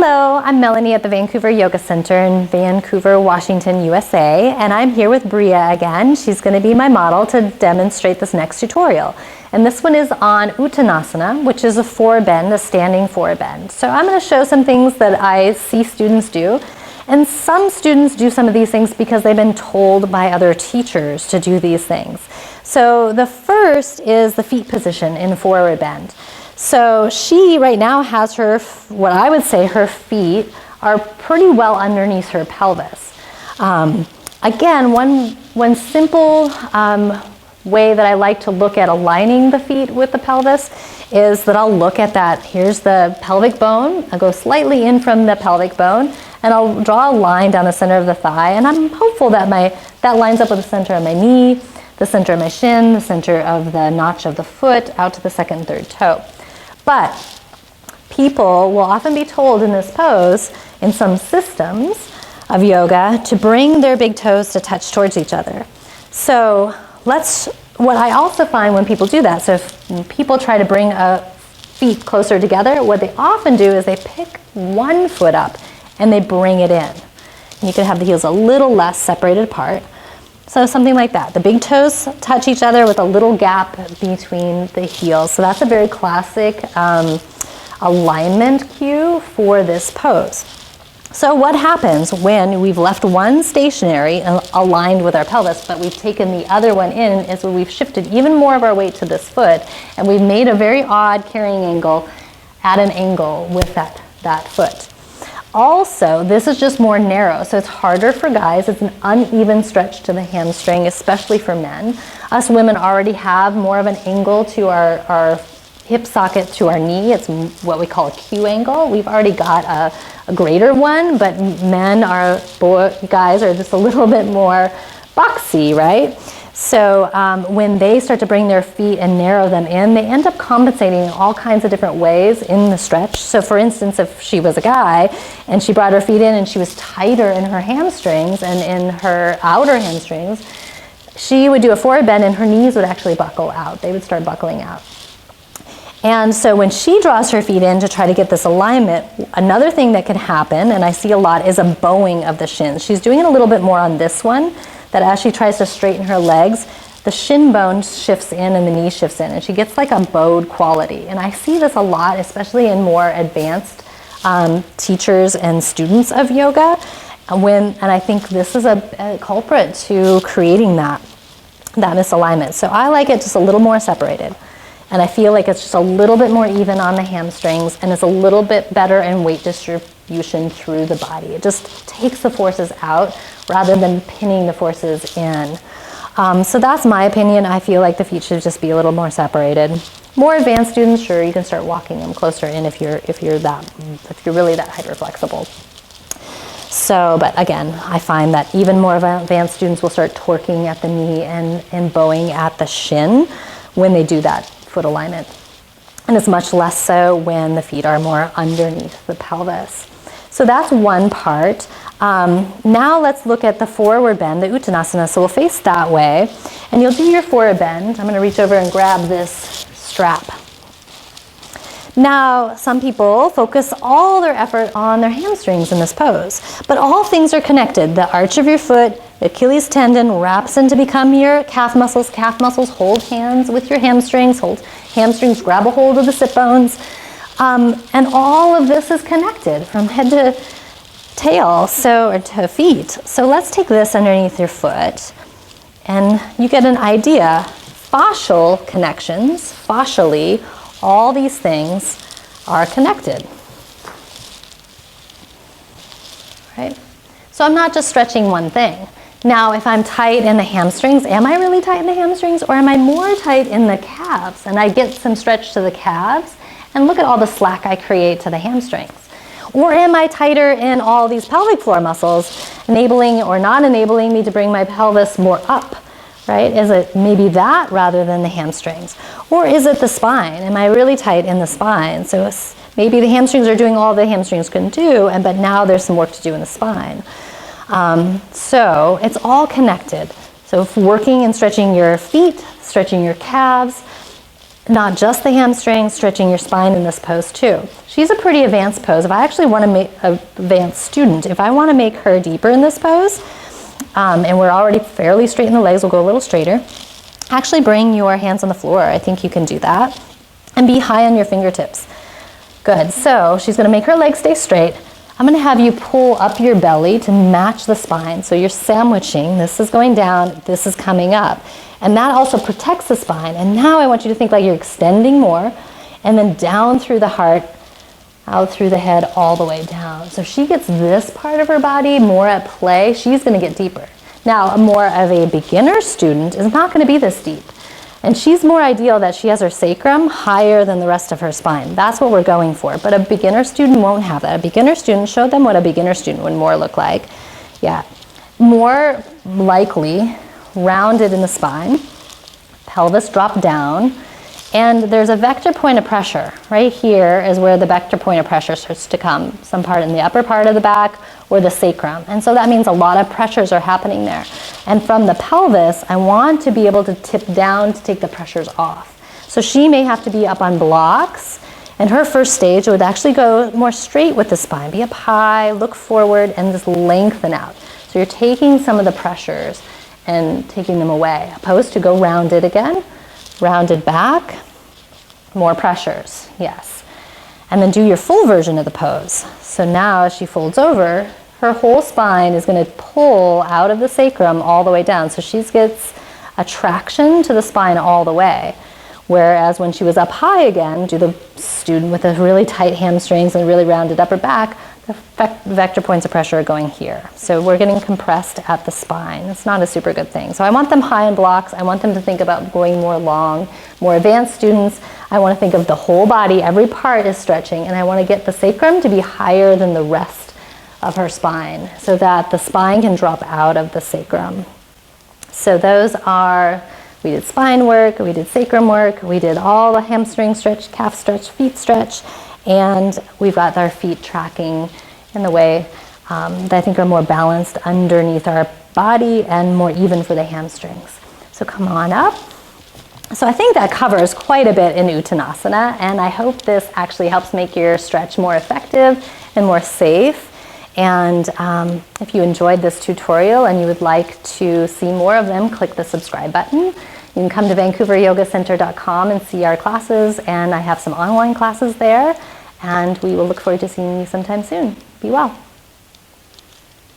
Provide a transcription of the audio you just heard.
Hello, I'm Melonie at the Vancouver Yoga Center in Vancouver, Washington, USA, and I'm here with Bria again. She's going to be my model to demonstrate this next tutorial. And this one is on Uttanasana, which is a forward bend, a standing forward bend. So I'm going to show some things that I see students do. And some students do some of these things because they've been told by other teachers to do these things. So the first is the feet position in forward bend. So she right now has her, what I would say her feet are pretty well underneath her pelvis. Again, one simple way that I like to look at aligning the feet with the pelvis is that I'll look at that. Here's the pelvic bone. I'll go slightly in from the pelvic bone and I'll draw a line down the center of the thigh, and I'm hopeful that that lines up with the center of my knee, the center of my shin, the center of the notch of the foot, out to the second and third toe. But people will often be told in this pose, in some systems of yoga, to bring their big toes to touch towards each other. So what I also find when people do that, so if people try to bring feet closer together, what they often do is they pick one foot up and they bring it in. And you can have the heels a little less separated apart. So something like that. The big toes touch each other with a little gap between the heels. So that's a very classic alignment cue for this pose. So what happens when we've left one stationary and aligned with our pelvis, but we've taken the other one in, is when we've shifted even more of our weight to this foot, and we've made a very odd carrying angle at an angle with that foot. Also, this is just more narrow, so it's harder for guys. It's an uneven stretch to the hamstring, especially for men. Us women already have more of an angle to our hip socket to our knee. It's what we call a Q angle. We've already got a greater one, but guys are just a little bit more boxy, right? So when they start to bring their feet and narrow them in, they end up compensating in all kinds of different ways in the stretch. So for instance, if she was a guy and she brought her feet in and she was tighter in her hamstrings and in her outer hamstrings, she would do a forward bend and her knees would actually buckle out. They would start buckling out. And so when she draws her feet in to try to get this alignment, another thing that can happen, and I see a lot, is a bowing of the shins. She's doing it a little bit more on this one, that as she tries to straighten her legs, the shin bone shifts in and the knee shifts in, and she gets like a bowed quality. And I see this a lot, especially in more advanced teachers and students of yoga, and I think this is a culprit to creating that misalignment. So I like it just a little more separated. And I feel like it's just a little bit more even on the hamstrings, and it's a little bit better in weight distribution through the body. It just takes the forces out rather than pinning the forces in. So that's my opinion. I feel like the feet should just be a little more separated. More advanced students, sure, you can start walking them closer in if you're really that hyper flexible. So, but again, I find that even more advanced students will start torquing at the knee and bowing at the shin when they do that foot alignment. And it's much less so when the feet are more underneath the pelvis. So that's one part. Now let's look at the forward bend, the Uttanasana. So we'll face that way, and you'll do your forward bend. I'm going to reach over and grab this strap. Now, some people focus all their effort on their hamstrings in this pose, but all things are connected. The arch of your foot, the Achilles tendon wraps in to become your calf muscles. Calf muscles hold hands with your hamstrings, hold hamstrings, grab a hold of the sit bones. And all of this is connected from head to tail, or to feet. So let's take this underneath your foot, and you get an idea. Fascial connections, fascially, all these things are connected, right? So I'm not just stretching one thing. Now, if I'm tight in the hamstrings, am I really tight in the hamstrings, or am I more tight in the calves? And I get some stretch to the calves, and look at all the slack I create to the hamstrings. Or am I tighter in all these pelvic floor muscles, enabling or not enabling me to bring my pelvis more up? Right? Is it maybe that rather than the hamstrings? Or is it the spine? Am I really tight in the spine? So maybe the hamstrings are doing all the hamstrings can do, but now there's some work to do in the spine. So it's all connected. So if working and stretching your feet, stretching your calves, not just the hamstrings, stretching your spine in this pose too. She's a pretty advanced pose. If I actually want to make an advanced student, if I want to make her deeper in this pose, and we're already fairly straight in the legs, we'll go a little straighter. Actually bring your hands on the floor. I think you can do that. And be high on your fingertips. Good, so she's gonna make her legs stay straight. I'm gonna have you pull up your belly to match the spine. So you're sandwiching, this is going down, this is coming up. And that also protects the spine. And now I want you to think like you're extending more, and then down through the heart, out through the head, all the way down. So she gets this part of her body more at play, she's gonna get deeper. Now, more of a beginner student is not gonna be this deep. And she's more ideal that she has her sacrum higher than the rest of her spine. That's what we're going for. But a beginner student won't have that. A beginner student, show them what a beginner student would more look like. Yeah, more likely rounded in the spine, pelvis drop down, and there's a vector point of pressure. Right here is where the vector point of pressure starts to come, some part in the upper part of the back or the sacrum. And so that means a lot of pressures are happening there. And from the pelvis, I want to be able to tip down to take the pressures off. So she may have to be up on blocks, and her first stage would actually go more straight with the spine. Be up high, look forward, and just lengthen out. So you're taking some of the pressures and taking them away, opposed to go rounded again. Rounded back, more pressures, yes. And then do your full version of the pose. So now as she folds over, her whole spine is going to pull out of the sacrum all the way down. So she gets a traction to the spine all the way. Whereas when she was up high again, do the student with the really tight hamstrings and really rounded upper back, the vector points of pressure are going here. So we're getting compressed at the spine. It's not a super good thing. So I want them high in blocks. I want them to think about going more long. More advanced students, I want to think of the whole body. Every part is stretching, and I want to get the sacrum to be higher than the rest of her spine so that the spine can drop out of the sacrum. So those are, we did spine work, we did sacrum work, we did all the hamstring stretch, calf stretch, feet stretch, and we've got our feet tracking in the way that I think are more balanced underneath our body and more even for the hamstrings. So come on up. So I think that covers quite a bit in Uttanasana, and I hope this actually helps make your stretch more effective and more safe. And if you enjoyed this tutorial and you would like to see more of them, click the subscribe button. You can come to VancouverYogaCenter.com and see our classes, and I have some online classes there, and we will look forward to seeing you sometime soon. Be well.